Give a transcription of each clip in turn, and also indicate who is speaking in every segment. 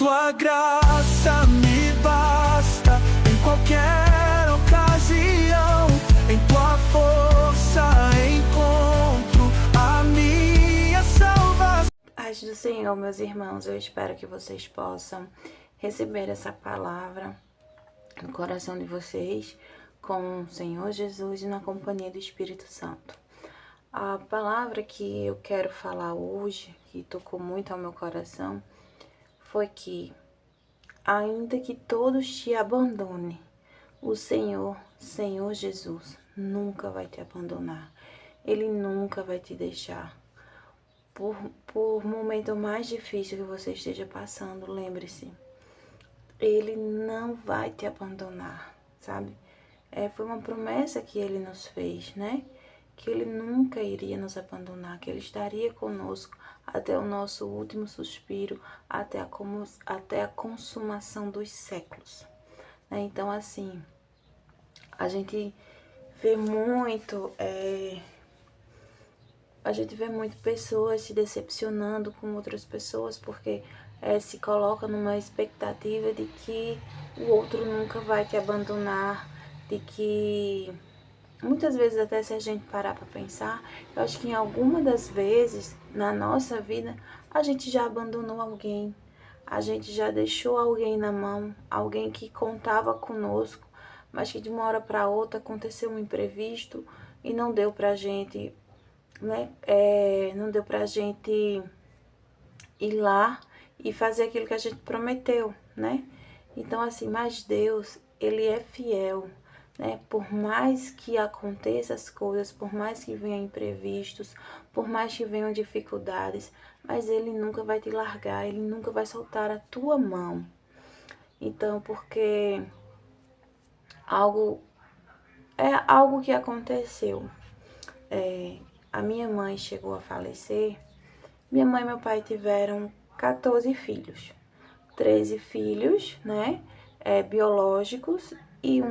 Speaker 1: Tua graça me basta em qualquer ocasião. Em tua força encontro a minha salvação.
Speaker 2: Paz do Senhor, meus irmãos, eu espero que vocês possam receber essa palavra no coração de vocês, com o Senhor Jesus e na companhia do Espírito Santo. A palavra que eu quero falar hoje, que tocou muito ao meu coração, foi que, ainda que todos te abandonem, o Senhor Jesus, nunca vai te abandonar. Ele nunca vai te deixar. Por momento mais difícil que você esteja passando, lembre-se, Ele não vai te abandonar, sabe? Foi uma promessa que Ele nos fez, né? Que Ele nunca iria nos abandonar, que Ele estaria conosco até o nosso último suspiro, até a consumação dos séculos, né? Então, assim, a gente vê muito pessoas se decepcionando com outras pessoas porque se coloca numa expectativa de que o outro nunca vai te abandonar, de que muitas vezes, até se a gente parar para pensar, eu acho que em alguma das vezes na nossa vida a gente já abandonou alguém, a gente já deixou alguém na mão, alguém que contava conosco, mas que de uma hora para outra aconteceu um imprevisto e não deu pra gente, né? Não deu pra gente ir lá e fazer aquilo que a gente prometeu, né? Então, assim, mas Deus, Ele é fiel, né? Por mais que aconteçam as coisas, por mais que venham imprevistos, por mais que venham dificuldades, mas Ele nunca vai te largar, Ele nunca vai soltar a tua mão. Então, porque algo que aconteceu. A minha mãe chegou a falecer. Minha mãe e meu pai tiveram 14 filhos. 13 filhos, né, biológicos, e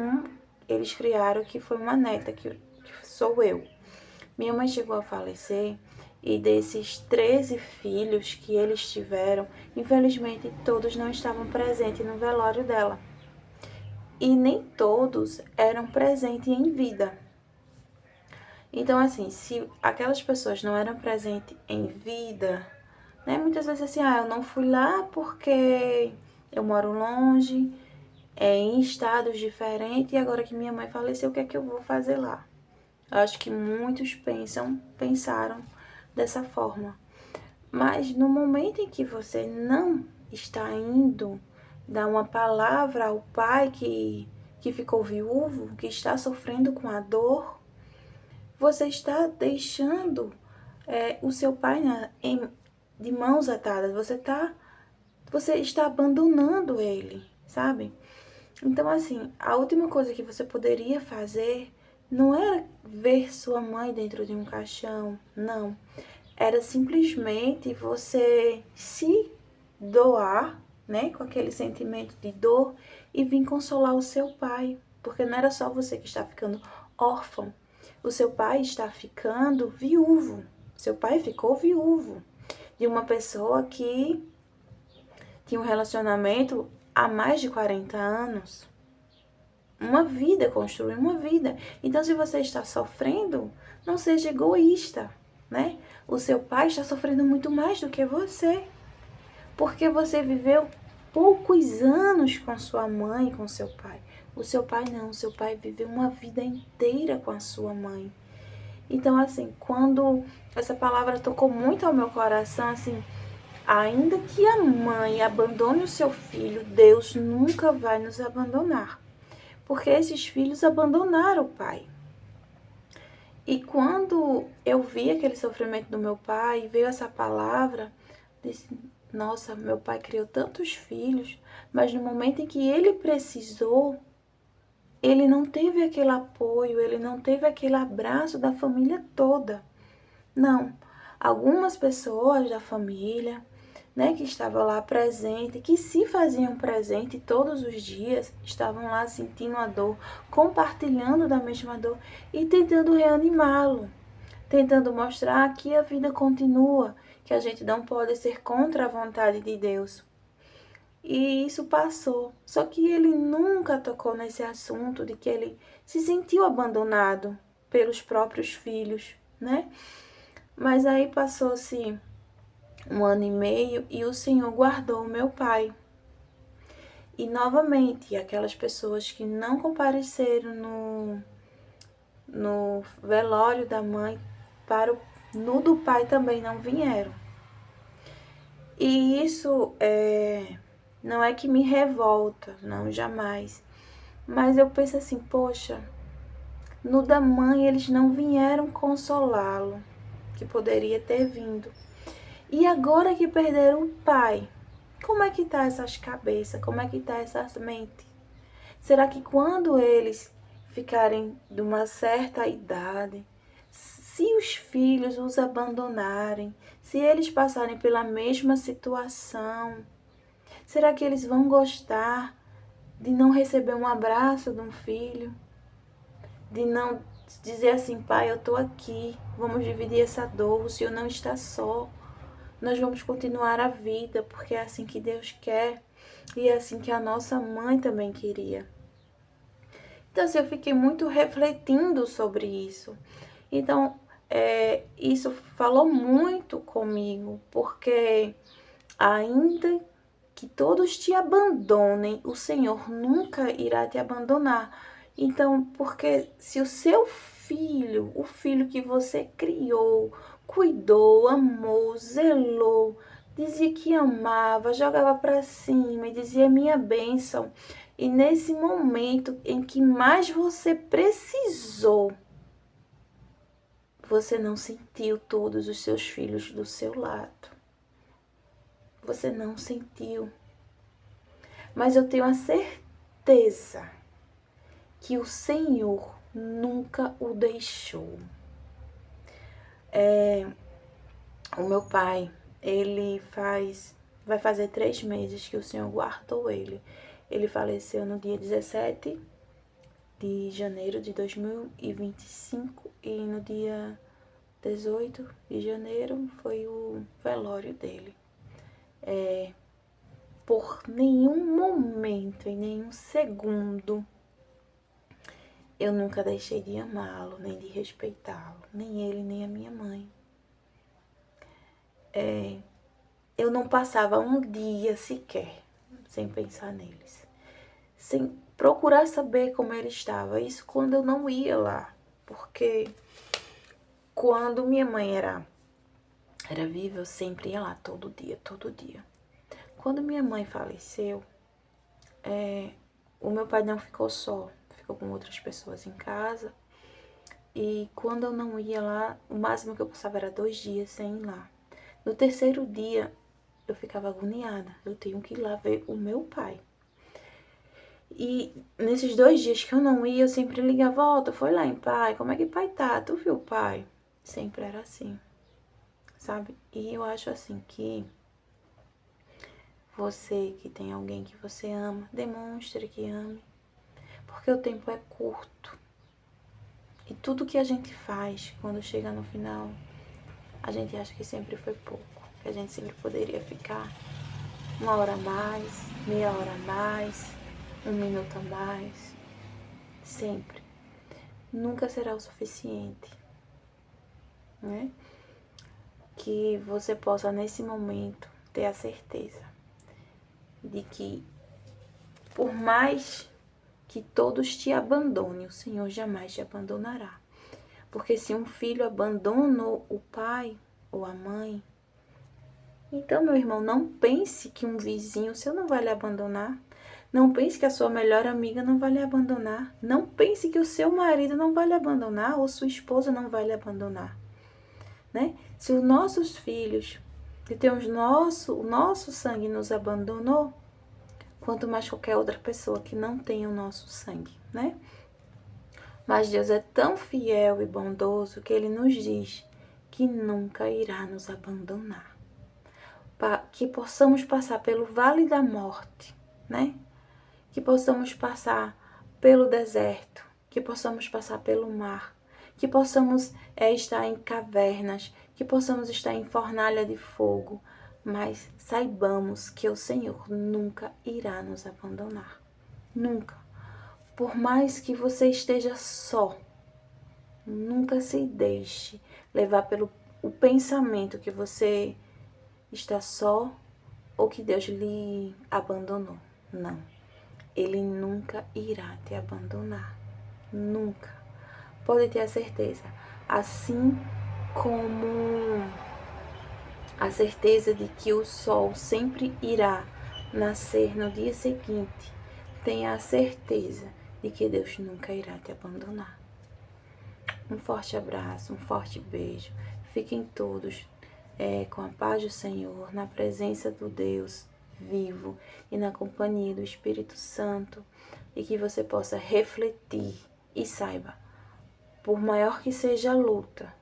Speaker 2: eles criaram que foi uma neta, que sou eu. Minha mãe chegou a falecer e desses 13 filhos que eles tiveram, infelizmente todos não estavam presentes no velório dela. E nem todos eram presentes em vida. Então, assim, se aquelas pessoas não eram presentes em vida, né? Muitas vezes assim, eu não fui lá porque eu moro longe, em estados diferentes, e agora que minha mãe faleceu, o que é que eu vou fazer lá? Eu acho que muitos pensaram dessa forma. Mas no momento em que você não está indo dar uma palavra ao pai que ficou viúvo, que está sofrendo com a dor, você está deixando o seu pai de mãos atadas, você está abandonando ele, sabe? Então, assim, a última coisa que você poderia fazer não era ver sua mãe dentro de um caixão, não. Era simplesmente você se doar, né, com aquele sentimento de dor e vir consolar o seu pai, porque não era só você que está ficando órfão. O seu pai está ficando viúvo. Seu pai ficou viúvo de uma pessoa que tinha um relacionamento há mais de 40 anos. Uma vida, construiu uma vida. Então, se você está sofrendo, não seja egoísta, né? O seu pai está sofrendo muito mais do que você. Porque você viveu poucos anos com sua mãe, com seu pai. O seu pai não, o seu pai viveu uma vida inteira com a sua mãe. Então, assim, quando essa palavra tocou muito ao meu coração, assim, ainda que a mãe abandone o seu filho, Deus nunca vai nos abandonar. Porque esses filhos abandonaram o pai. E quando eu vi aquele sofrimento do meu pai, veio essa palavra, disse, nossa, meu pai criou tantos filhos, mas no momento em que ele precisou, ele não teve aquele apoio, ele não teve aquele abraço da família toda. Não, algumas pessoas da família, né, que estavam lá presente, que se faziam presente todos os dias, estavam lá sentindo a dor, compartilhando da mesma dor e tentando reanimá-lo, tentando mostrar que a vida continua, que a gente não pode ser contra a vontade de Deus. E isso passou. Só que ele nunca tocou nesse assunto de que ele se sentiu abandonado pelos próprios filhos, né? Mas aí passou-se 1 ano e meio e o Senhor guardou o meu pai. E novamente, aquelas pessoas que não compareceram no velório da mãe, no do pai também não vieram. E isso não é que me revolta, não, jamais. Mas eu penso assim, poxa, no da mãe eles não vieram consolá-lo, que poderia ter vindo. E agora que perderam o pai, como é que tá essas cabeças? Como é que tá essas mentes? Será que quando eles ficarem de uma certa idade, se os filhos os abandonarem, se eles passarem pela mesma situação, será que eles vão gostar de não receber um abraço de um filho? De não dizer assim, pai, eu tô aqui, vamos dividir essa dor, o Senhor não está só. Nós vamos continuar a vida, porque é assim que Deus quer e é assim que a nossa mãe também queria. Então, assim, eu fiquei muito refletindo sobre isso. Então, isso falou muito comigo, porque ainda que todos te abandonem, o Senhor nunca irá te abandonar. Então, porque se o seu filho, o filho que você criou, cuidou, amou, zelou, dizia que amava, jogava para cima e dizia minha bênção, e nesse momento em que mais você precisou, você não sentiu todos os seus filhos do seu lado. Você não sentiu. Mas eu tenho a certeza que o Senhor nunca o deixou. O meu pai, vai fazer 3 meses que o Senhor guardou ele. Ele faleceu no dia 17 de janeiro de 2025 e no dia 18 de janeiro foi o velório dele. Por nenhum momento, em nenhum segundo, eu nunca deixei de amá-lo, nem de respeitá-lo, nem ele, nem a minha mãe. Eu não passava um dia sequer sem pensar neles, sem procurar saber como ele estava. Isso quando eu não ia lá, porque quando minha mãe era viva, eu sempre ia lá todo dia, todo dia. Quando minha mãe faleceu, o meu pai não ficou só, ficou com outras pessoas em casa. E quando eu não ia lá, o máximo que eu passava era 2 dias sem ir lá. No 3º dia, eu ficava agoniada. Eu tenho que ir lá ver o meu pai. E nesses 2 dias que eu não ia, eu sempre ligava, volta, foi lá em pai, como é que pai tá? Tu viu o pai? Sempre era assim, sabe? E eu acho assim que você que tem alguém que você ama, demonstre que ame. Porque o tempo é curto. E tudo que a gente faz quando chega no final, a gente acha que sempre foi pouco. Que a gente sempre poderia ficar 1 hora a mais, meia hora a mais, 1 minuto a mais. Sempre. Nunca será o suficiente, né? Que você possa, nesse momento, ter a certeza de que, por mais que todos te abandonem, o Senhor jamais te abandonará. Porque se um filho abandonou o pai ou a mãe, então, meu irmão, não pense que um vizinho seu não vai lhe abandonar. Não pense que a sua melhor amiga não vai lhe abandonar. Não pense que o seu marido não vai lhe abandonar ou sua esposa não vai lhe abandonar, né? Se os nossos filhos, que tem o nosso sangue nos abandonou, quanto mais qualquer outra pessoa que não tem o nosso sangue, né? Mas Deus é tão fiel e bondoso que Ele nos diz que nunca irá nos abandonar. Que possamos passar pelo vale da morte, né? Que possamos passar pelo deserto, que possamos passar pelo mar, que possamos estar em cavernas, que possamos estar em fornalha de fogo, mas saibamos que o Senhor nunca irá nos abandonar. Nunca. Por mais que você esteja só, nunca se deixe levar pelo o pensamento que você está só ou que Deus lhe abandonou. Não. Ele nunca irá te abandonar. Nunca. Pode ter a certeza. Assim como a certeza de que o sol sempre irá nascer no dia seguinte, tenha a certeza de que Deus nunca irá te abandonar. Um forte abraço, um forte beijo. Fiquem todos com a paz do Senhor, na presença do Deus vivo e na companhia do Espírito Santo, e que você possa refletir e saiba, por maior que seja a luta,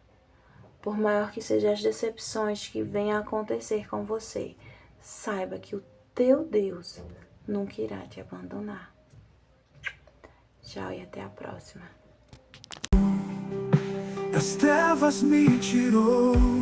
Speaker 2: por maior que sejam as decepções que venham a acontecer com você, saiba que o teu Deus nunca irá te abandonar. Tchau e até a próxima.
Speaker 1: Das trevas me tirou.